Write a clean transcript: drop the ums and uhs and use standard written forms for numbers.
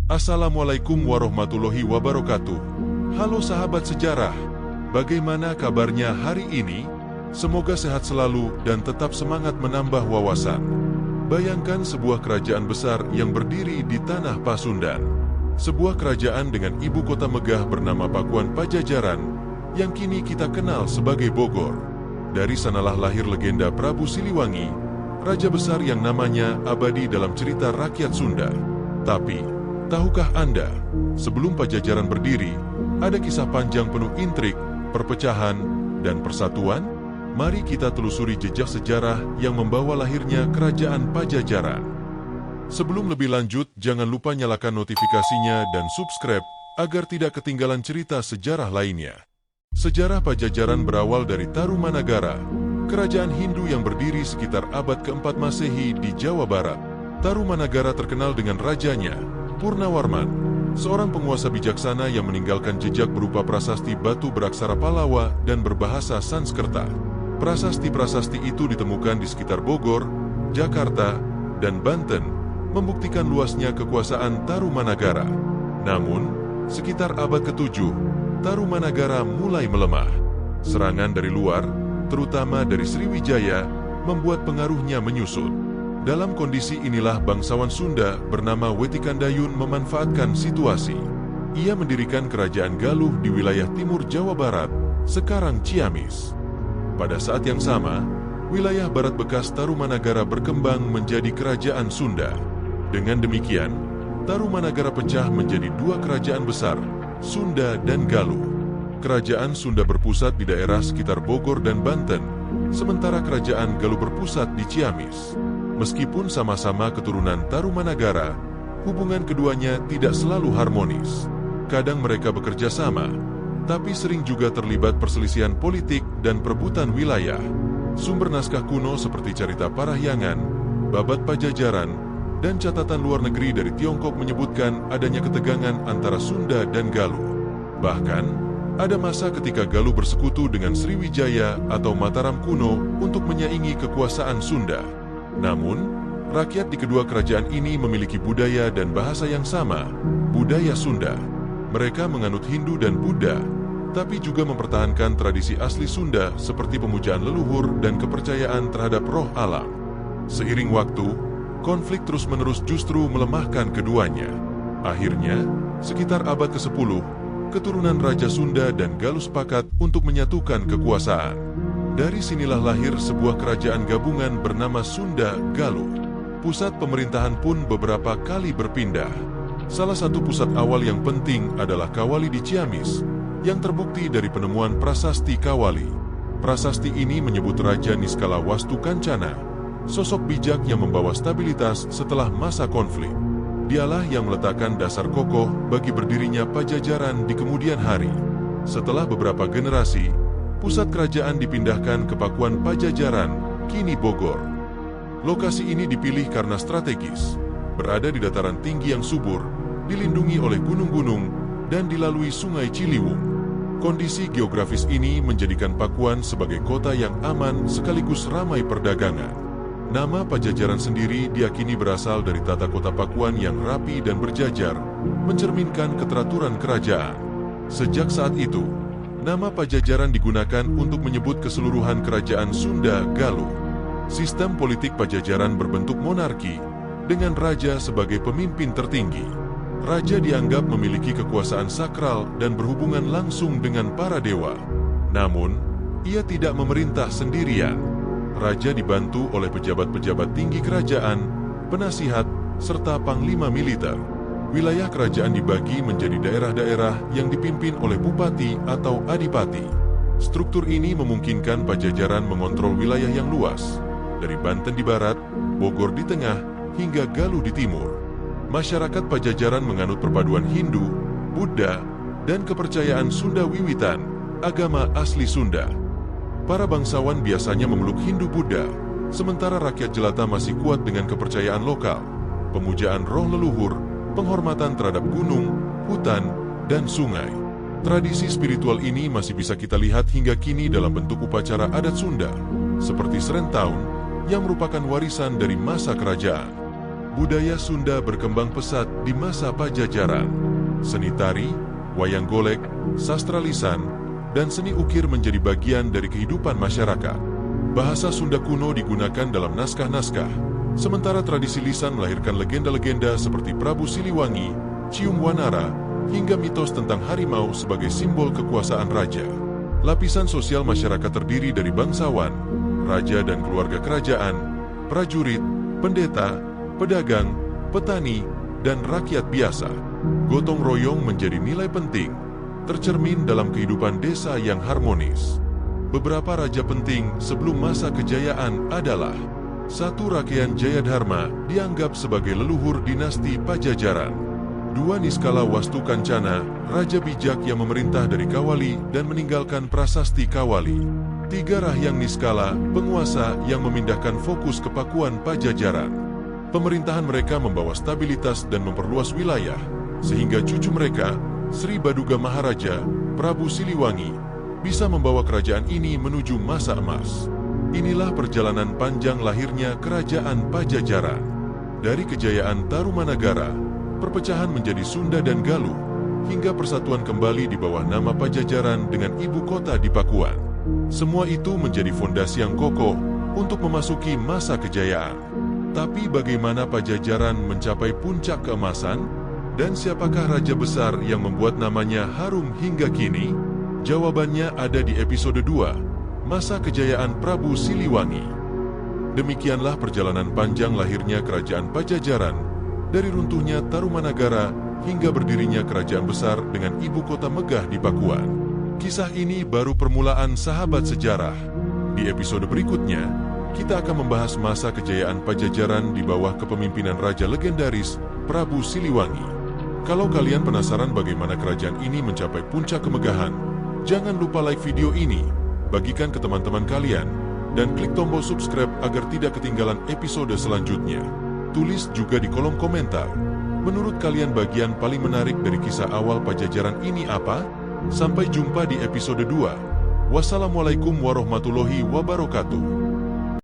Assalamualaikum warahmatullahi wabarakatuh. Halo sahabat sejarah, bagaimana kabarnya hari ini? Semoga sehat selalu dan tetap semangat menambah wawasan. Bayangkan sebuah kerajaan besar yang berdiri di tanah Pasundan. Sebuah kerajaan dengan ibu kota megah bernama Pakuan Pajajaran, yang kini kita kenal sebagai Bogor. Dari sanalah lahir legenda Prabu Siliwangi, raja besar yang namanya abadi dalam cerita rakyat Sunda. Tapi, tahukah Anda, sebelum Pajajaran berdiri, ada kisah panjang penuh intrik, perpecahan, dan persatuan? Mari kita telusuri jejak sejarah yang membawa lahirnya Kerajaan Pajajaran. Sebelum lebih lanjut, jangan lupa nyalakan notifikasinya dan subscribe, agar tidak ketinggalan cerita sejarah lainnya. Sejarah Pajajaran berawal dari Tarumanagara, kerajaan Hindu yang berdiri sekitar abad ke-4 Masehi di Jawa Barat. Tarumanagara terkenal dengan rajanya, Purnawarman, seorang penguasa bijaksana yang meninggalkan jejak berupa prasasti batu beraksara Pallawa dan berbahasa Sanskerta. Prasasti-prasasti itu ditemukan di sekitar Bogor, Jakarta, dan Banten, membuktikan luasnya kekuasaan Tarumanagara. Namun, sekitar abad ke-7, Tarumanagara mulai melemah. Serangan dari luar, terutama dari Sriwijaya, membuat pengaruhnya menyusut. Dalam kondisi inilah bangsawan Sunda bernama Wetikandayun memanfaatkan situasi. Ia mendirikan kerajaan Galuh di wilayah timur Jawa Barat, sekarang Ciamis. Pada saat yang sama, wilayah barat bekas Tarumanagara berkembang menjadi kerajaan Sunda. Dengan demikian, Tarumanagara pecah menjadi dua kerajaan besar, Sunda dan Galuh. Kerajaan Sunda berpusat di daerah sekitar Bogor dan Banten, sementara kerajaan Galuh berpusat di Ciamis. Meskipun sama-sama keturunan Tarumanagara, hubungan keduanya tidak selalu harmonis. Kadang mereka bekerja sama, tapi sering juga terlibat perselisihan politik dan perebutan wilayah. Sumber naskah kuno seperti Carita Parahyangan, Babat Pajajaran, dan catatan luar negeri dari Tiongkok menyebutkan adanya ketegangan antara Sunda dan Galuh. Bahkan, ada masa ketika Galuh bersekutu dengan Sriwijaya atau Mataram kuno untuk menyaingi kekuasaan Sunda. Namun, rakyat di kedua kerajaan ini memiliki budaya dan bahasa yang sama, budaya Sunda. Mereka menganut Hindu dan Buddha, tapi juga mempertahankan tradisi asli Sunda seperti pemujaan leluhur dan kepercayaan terhadap roh alam. Seiring waktu, konflik terus-menerus justru melemahkan keduanya. Akhirnya, sekitar abad ke-10, keturunan Raja Sunda dan Galuh sepakat untuk menyatukan kekuasaan. Dari sinilah lahir sebuah kerajaan gabungan bernama Sunda Galuh. Pusat pemerintahan pun beberapa kali berpindah. Salah satu pusat awal yang penting adalah Kawali di Ciamis, yang terbukti dari penemuan prasasti Kawali. Prasasti ini menyebut Raja Niskala Wastu Kancana, sosok bijak yang membawa stabilitas setelah masa konflik. Dialah yang meletakkan dasar kokoh bagi berdirinya Pajajaran di kemudian hari. Setelah beberapa generasi, pusat kerajaan dipindahkan ke Pakuan Pajajaran, kini Bogor. Lokasi ini dipilih karena strategis, berada di dataran tinggi yang subur, dilindungi oleh gunung-gunung, dan dilalui Sungai Ciliwung. Kondisi geografis ini menjadikan Pakuan sebagai kota yang aman sekaligus ramai perdagangan. Nama Pajajaran sendiri diyakini berasal dari tata kota Pakuan yang rapi dan berjajar, mencerminkan keteraturan kerajaan. Sejak saat itu, nama Pajajaran digunakan untuk menyebut keseluruhan kerajaan Sunda Galuh. Sistem politik Pajajaran berbentuk monarki, dengan raja sebagai pemimpin tertinggi. Raja dianggap memiliki kekuasaan sakral dan berhubungan langsung dengan para dewa. Namun, ia tidak memerintah sendirian. Raja dibantu oleh pejabat-pejabat tinggi kerajaan, penasihat, serta panglima militer. Wilayah kerajaan dibagi menjadi daerah-daerah yang dipimpin oleh bupati atau adipati. Struktur ini memungkinkan Pajajaran mengontrol wilayah yang luas, dari Banten di barat, Bogor di tengah, hingga Galuh di timur. Masyarakat Pajajaran menganut perpaduan Hindu, Buddha, dan kepercayaan Sunda wiwitan, agama asli Sunda. Para bangsawan biasanya memeluk Hindu Buddha, sementara rakyat jelata masih kuat dengan kepercayaan lokal, pemujaan roh leluhur, penghormatan terhadap gunung, hutan, dan sungai. Tradisi spiritual ini masih bisa kita lihat hingga kini dalam bentuk upacara adat Sunda, seperti Serentahun, yang merupakan warisan dari masa kerajaan. Budaya Sunda berkembang pesat di masa Pajajaran. Seni tari, wayang golek, sastra lisan, dan seni ukir menjadi bagian dari kehidupan masyarakat. Bahasa Sunda kuno digunakan dalam naskah-naskah, sementara tradisi lisan melahirkan legenda-legenda seperti Prabu Siliwangi, Cium Wanara, hingga mitos tentang harimau sebagai simbol kekuasaan raja. Lapisan sosial masyarakat terdiri dari bangsawan, raja dan keluarga kerajaan, prajurit, pendeta, pedagang, petani, dan rakyat biasa. Gotong royong menjadi nilai penting, tercermin dalam kehidupan desa yang harmonis. Beberapa raja penting sebelum masa kejayaan adalah: 1. Rakean Jayadharma dianggap sebagai leluhur dinasti Pajajaran. 2. Niskala Wastukancana, raja bijak yang memerintah dari Kawali dan meninggalkan prasasti Kawali. 3. Rahyang Niskala, penguasa yang memindahkan fokus ke Pakuan Pajajaran. Pemerintahan mereka membawa stabilitas dan memperluas wilayah, sehingga cucu mereka, Sri Baduga Maharaja, Prabu Siliwangi, bisa membawa kerajaan ini menuju masa emas. Inilah perjalanan panjang lahirnya Kerajaan Pajajaran. Dari kejayaan Tarumanagara, perpecahan menjadi Sunda dan Galuh, hingga persatuan kembali di bawah nama Pajajaran dengan ibu kota di Pakuan. Semua itu menjadi fondasi yang kokoh untuk memasuki masa kejayaan. Tapi bagaimana Pajajaran mencapai puncak keemasan? Dan siapakah raja besar yang membuat namanya harum hingga kini? Jawabannya ada di episode 2, Masa Kejayaan Prabu Siliwangi. Demikianlah perjalanan panjang lahirnya Kerajaan Pajajaran, dari runtuhnya Tarumanagara hingga berdirinya kerajaan besar dengan ibu kota megah di Pakuan. Kisah ini baru permulaan sahabat sejarah. Di episode berikutnya, kita akan membahas masa kejayaan Pajajaran di bawah kepemimpinan raja legendaris Prabu Siliwangi. Kalau kalian penasaran bagaimana kerajaan ini mencapai puncak kemegahan, jangan lupa like video ini, bagikan ke teman-teman kalian, dan klik tombol subscribe agar tidak ketinggalan episode selanjutnya. Tulis juga di kolom komentar, menurut kalian bagian paling menarik dari kisah awal Pajajaran ini apa? Sampai jumpa di episode 2. Wassalamualaikum warahmatullahi wabarakatuh.